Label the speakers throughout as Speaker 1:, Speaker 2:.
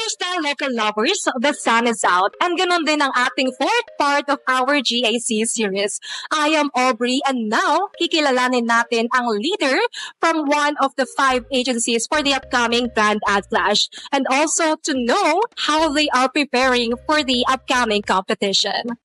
Speaker 1: Kamusta local lovers? The sun is out and ganun din ang ating fourth part of our GAC series. I am Aubrey and now kikilalanin natin ang leader from one of the 5 agencies for the upcoming Grand Ad Clash and also to know how they are preparing for the upcoming competition.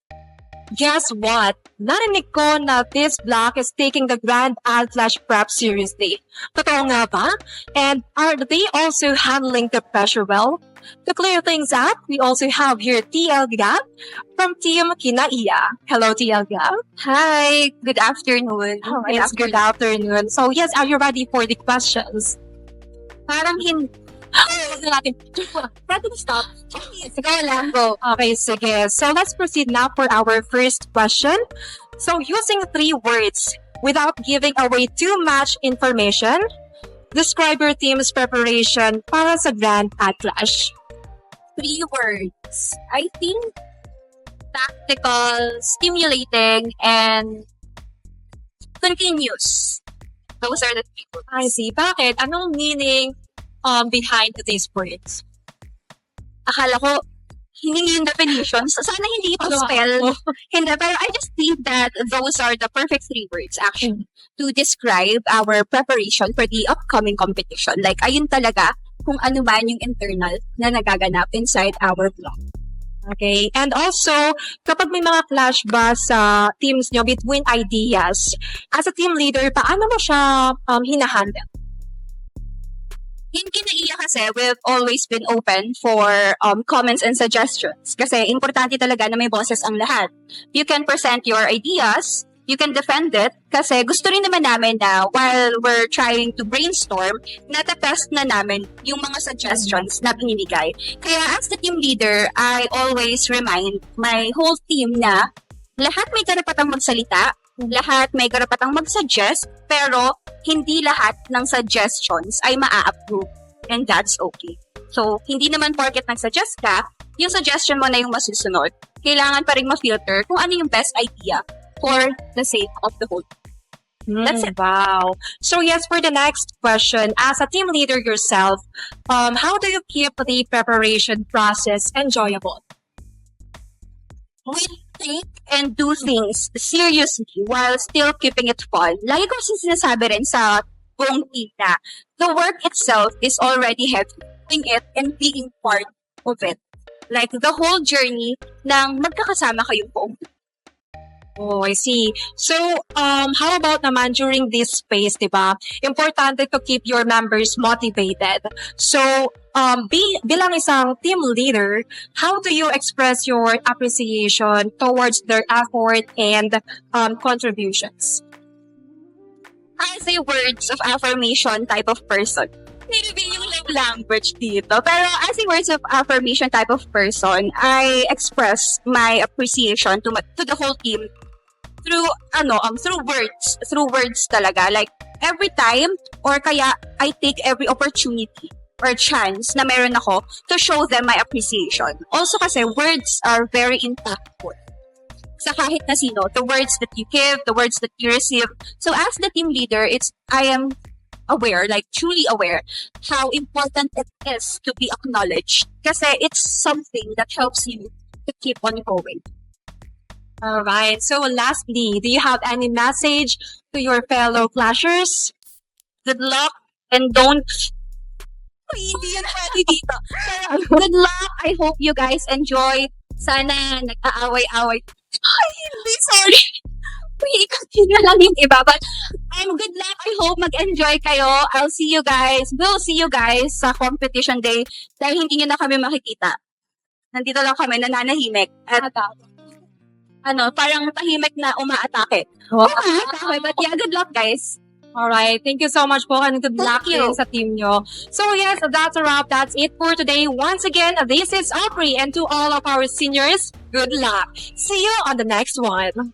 Speaker 1: Guess what? Narinig ko na this block is taking the Grand Ad Clash prep seriously. Totoo nga ba? And are they also handling the pressure well? To clear things up, we also have here TL Gab from Team Kinaiya. Hello, TL Gab.
Speaker 2: Hi, good afternoon.
Speaker 1: Good afternoon. So yes, are you ready for the questions?
Speaker 2: Parang
Speaker 1: Huwag na natin.
Speaker 2: Ready to stop?
Speaker 1: Sige lang, go. Okay, sige. So let's proceed now for our first question. So using 3 words without giving away too much information, describe your team's preparation para sa Grand Ad Clash.
Speaker 2: 3 words. I think tactical, stimulating, and continuous. Those are the 3 words.
Speaker 1: I see. Bakit? Anong meaning behind these words?
Speaker 2: Akala ko, hiningi yung definitions. Sana hindi ito spell. Hindi, pero I just think that those are the perfect 3 words actually to describe our preparation for the upcoming competition. Like, ayun talaga kung ano man yung internal na nagaganap inside our blog.
Speaker 1: Okay. And also, kapag may mga clash ba sa teams nyo between ideas, as a team leader, paano mo siya hinahandle?
Speaker 2: In Kinaiya kasi, we've always been open for comments and suggestions. Kasi importante talaga na may boses ang lahat. You can present your ideas, you can defend it, kasi gusto rin naman namin na while we're trying to brainstorm, natatest na namin yung mga suggestions na binibigay. Kaya as the team leader, I always remind my whole team na lahat may karapatang magsalita, lahat may karapatang mag-suggest, pero hindi lahat ng suggestions ay maa-approve. And that's okay. So, hindi naman porket nag-suggest ka, yung suggestion mo na yung masusunod. Kailangan pa rin ma-filter kung ano yung best idea for the sake of the whole. That's it.
Speaker 1: Wow. So yes, for the next question, as a team leader yourself, how do you keep the preparation process enjoyable?
Speaker 2: We think and do things seriously while still keeping it fun. Lagi ko sinasabi rin sa buong team na the work itself is already heavy. Doing it and being part of it. Like the whole journey ng magkakasama kayong buong team.
Speaker 1: Oh, I see. So, how about naman during this phase, diba? Importante to keep your members motivated. So, bilang isang team leader, how do you express your appreciation towards their effort and contributions?
Speaker 2: As a words of affirmation type of person, nire-reveal yung love language dito. Pero as a words of affirmation type of person, I express my appreciation to the whole team through words talaga. Like every time or kaya I take every opportunity or chance na meron ako to show them my appreciation. Also kasi words are very impactful sa kahit na sino, the words that you give, the words that you receive. So as the team leader, I am aware, like truly aware, how important it is to be acknowledged. Kasi it's something that helps you to keep on going.
Speaker 1: All right. So lastly, do you have any message to your fellow clashers?
Speaker 2: Good luck and don't... Uy, hindi yan pwede dito. Good luck. I hope you guys enjoy. Sana nag-aaway-away. Ay, hindi, sorry. Uy, ikaw lang yung iba. But good luck. I hope mag-enjoy kayo. We'll see you guys sa competition day dahil hindi nyo na kami makikita. Nandito lang kami, nananahimik. At parang tahimik na umaatake. Umaatake. But yeah, good luck, guys.
Speaker 1: Alright, thank you so much po and good luck
Speaker 2: Thank you.
Speaker 1: din sa team nyo. So yes, that's a wrap. That's it for today. Once again, this is Aubrey and to all of our seniors, good luck. See you on the next one.